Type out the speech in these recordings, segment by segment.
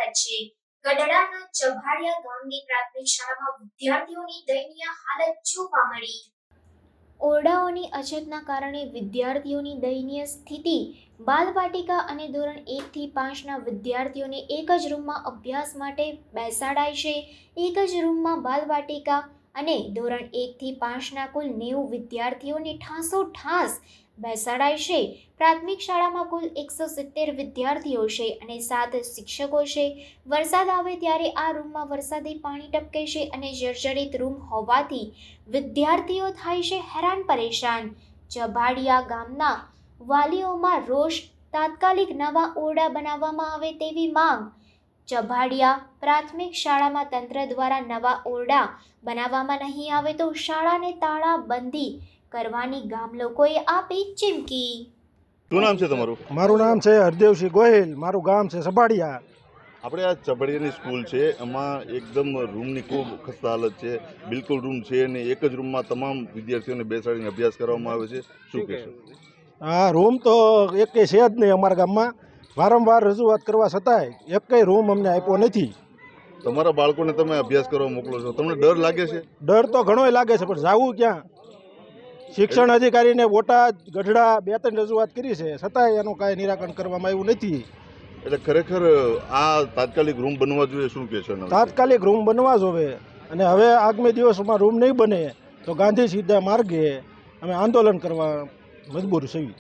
રહ્યા છે। ગઢડાના ચભાડિયા ગામની પ્રાથમિક શાળામાં વિદ્યાર્થીઓની દયનીય હાલત જોવા મળી। ઓરડાઓની અછતના કારણે વિદ્યાર્થીઓની દયનીય સ્થિતિ। બાલવાટિકા અને ધોરણ 1 થી 5ના વિદ્યાર્થીઓને એક જ રૂમમાં અભ્યાસ માટે બેસાડાય છે। એક જ રૂમમાં બાલવાટિકા અને ધોરણ 1 થી 5ના કુલ 90 વિદ્યાર્થીઓને ઠાંસોઠાંસ બેસાડાય છે। પ્રાથમિક શાળામાં કુલ 170 વિદ્યાર્થીઓ છે અને 7 શિક્ષકો છે। વરસાદ આવે ત્યારે આ રૂમમાં વરસાદી પાણી ટપકે છે અને જર્જરિત રૂમ હોવાથી વિદ્યાર્થીઓ થાય છે હેરાન પરેશાન। ચભાડિયા ગામના વાલીઓમાં રોષ। તાત્કાલિક નવા ઓરડા બનાવવામાં આવે તેવી માંગ। ચભાડિયા પ્રાથમિક શાળામાં તંત્ર દ્વારા નવા ઓરડા બનાવવામાં નહીં આવે તો શાળાને તાળાબંધી કરવાની ગામ લોકોએ આપી ચીમકી। શું નામ છે તમારું? મારું નામ છે હરદેવસિંહ ગોહિલ, મારું ગામ છે ચભાડિયા। આપણે આ ચભાડિયાની સ્કૂલ છે, એમાં એકદમ રૂમની ખૂબ ખસ્તા હાલત છે, બિલકુલ રૂમ છે ને એક જ રૂમમાં તમામ વિદ્યાર્થીઓને બેસાડીને અભ્યાસ કરવામાં આવે છે। શું કહેશો? હા, રૂમ તો એકેય છે જ નહીં અમારા ગામમાં। વારંવાર રજૂઆત કરવા છતાંય એકેય રૂમ અમને આપ્યો નથી। તમારા બાળકોને તમે અભ્યાસ કરવા મોકલો છો, તમને ડર લાગે છે? ડર તો ઘણોય લાગે છે, પણ જાવું ક્યાં? શિક્ષણ અધિકારીને બોટાદ, ગઢડા 2-3 રજૂઆત કરી છે, છતાંય એનું કાંઈ નિરાકરણ કરવામાં આવ્યું નથી। એટલે ખરેખર આ તાત્કાલિક રૂમ બનવા જોઈએ, શું કહેશો? તાત્કાલિક રૂમ બનવા જોવે અને હવે આગામી દિવસોમાં રૂમ નહીં બને તો ગાંધી સીધા માર્ગે અમે આંદોલન કરવા મજબૂર છીએ।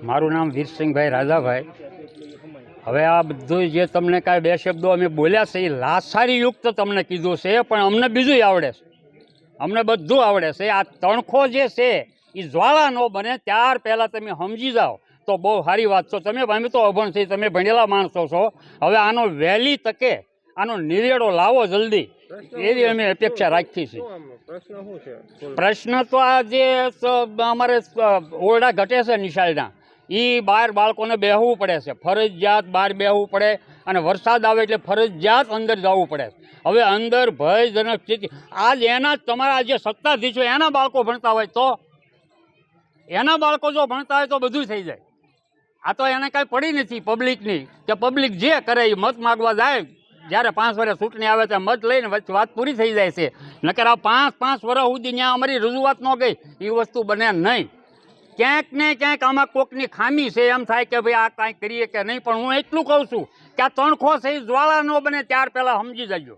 મારું નામ વીરસિંહભાઈ રાજાભાઈ। હવે આ બધું જે તમને કાંઈ 2 શબ્દો અમે બોલ્યા છે એ લાસારી યુક્ત તમને કીધું છે, પણ અમને બીજું આવડે છે, અમને બધું આવડે છે। આ તણખો જે છે એ જ્વાળા ન બને ત્યાર પહેલાં તમે સમજી જાઓ તો બહુ સારી વાત છો। અમે તો અભણ છીએ, તમે ભણેલા માણસો છો। હવે આનો વહેલી તકે આનો નિવેડો લાવો જલ્દી, એવી અમે અપેક્ષા રાખીએ છીએ। પ્રશ્ન તો આ જે અમારે ઓરડા ઘટે છે નિશાળના, એ બહાર બાળકોને બેહવું પડે છે, ફરજિયાત બહાર બેહવું પડે અને વરસાદ આવે એટલે ફરજિયાત અંદર જવું પડે। હવે અંદર ભયજનક સ્થિતિ, આજ એના જ તમારા જે સત્તાધીશો એના બાળકો ભણતા હોય તો, એના બાળકો જો ભણતા હોય તો બધું થઈ જાય। આ તો એને કાંઈ પડી નથી પબ્લિકની, કે પબ્લિક જે કરે એ મત માગવા જાય, જ્યારે 5 વર્ષ ચૂંટણી આવે ત્યાં મત લઈને વાત પૂરી થઈ જાય છે। નકર આ 5 વર્ષ સુધી ત્યાં અમારી રજૂઆત ન ગઈ એ વસ્તુ બને નહીં। ક્યાંક ને ક્યાંક આમાં કોકની ખામી છે, એમ થાય કે ભાઈ આ કાંઈ કરીએ કે નહીં, પણ હું એટલું કહું છું કે આ તણખો છે એ જ્વાળા ન બને ત્યાર પહેલાં સમજી જજો।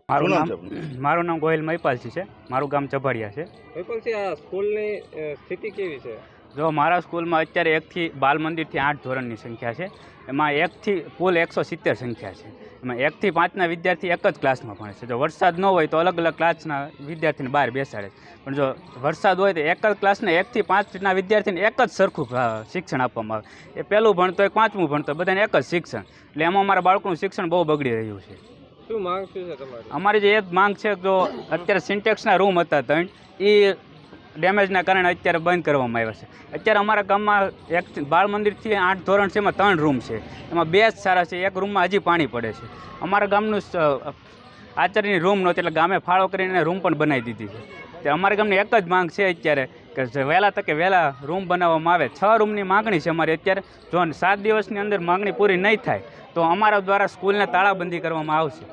મારું નામ ગોહિલ મહિપાલસિંહ છે, મારું ગામ ચભાડિયા છે। મહિપાલસિંહ, આ સ્કૂલની સ્થિતિ કેવી છે? જો મારા સ્કૂલમાં અત્યારે બાલ મંદિરથી 8 ધોરણની સંખ્યા છે, એમાં કુલ 170 સંખ્યા છે। એમાં 1 થી 5ના વિદ્યાર્થી એક જ ક્લાસમાં ભણે છે। જો વરસાદ ન હોય તો અલગ અલગ ક્લાસના વિદ્યાર્થીને બહાર બેસાડે છે, પણ જો વરસાદ હોય તો એક જ ક્લાસને 1 થી 5ના વિદ્યાર્થીને એક જ સરખું શિક્ષણ આપવામાં આવે। એ પહેલું ભણતો હોય 5મું ભણતો બધાને એક જ શિક્ષણ, એટલે એમાં અમારા બાળકોનું શિક્ષણ બહુ બગડી રહ્યું છે। શું માંગ શું છે તમારી? અમારી જે એક માંગ છે, જો અત્યારે સિન્ટેક્સના રૂમ હતા 3, એ ડેમેજના કારણે અત્યારે બંધ કરવામાં આવ્યા છે। અત્યારે અમારા ગામમાં બાળ મંદિરથી 8 ધોરણ છે, એમાં 3 રૂમ છે, એમાં 2 જ સારા છે, એક રૂમમાં હજી પાણી પડે છે। અમારા ગામનું આચાર્યની રૂમ નહોતી એટલે ગામે ફાળો કરીને રૂમ પણ બનાવી દીધી છે। તે અમારા ગામની એક જ માંગ છે અત્યારે કે વહેલા તકે વહેલા રૂમ બનાવવામાં આવે। 6 રૂમની માગણી છે અમારી અત્યારે। જો 7 દિવસની અંદર માગણી પૂરી નહીં થાય તો અમારા દ્વારા સ્કૂલને તાળાબંધી કરવામાં આવશે।